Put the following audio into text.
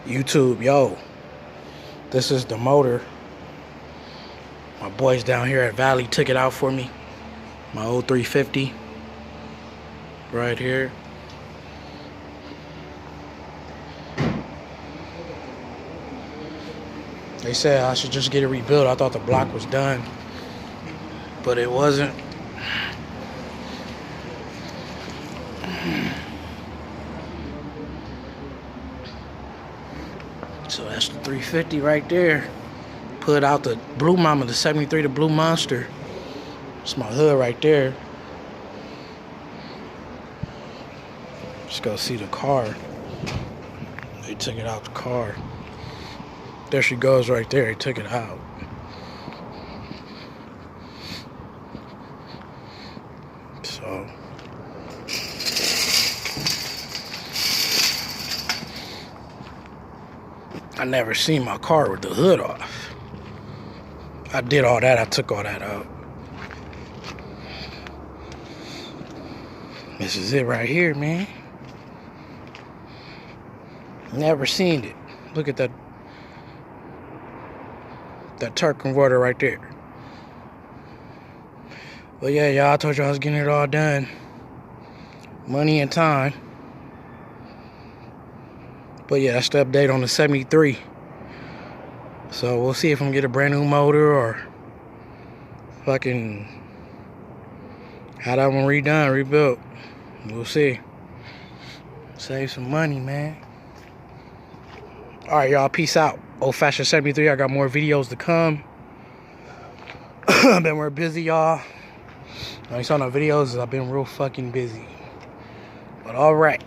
YouTube, yo, this is the motor. My boys down here at Valley took it out for me. My old 350 right here. They said I should just get it rebuilt. I thought the block was done, but it wasn't. So that's the 350 right there. Put out the Blue Mama, the 73, the Blue Monster. It's my hood right there. Just go see the car. They took it out the car. There she goes right there. They took it out. So I never seen my car with the hood off. I did all that. I took all that out. This is it right here, man. Never seen it. Look at that turk converter right there. But yeah, y'all, I told you I was getting it all done. Money and time. But yeah, that's the update on the 73. So we'll see if I'm gonna get a brand new motor or fucking have that one redone, rebuilt. We'll see. Save some money, man. Alright, y'all, peace out. Old Fashioned 73, I got more videos to come. I've been real busy, y'all. I saw no videos, I've been real fucking busy. But alright.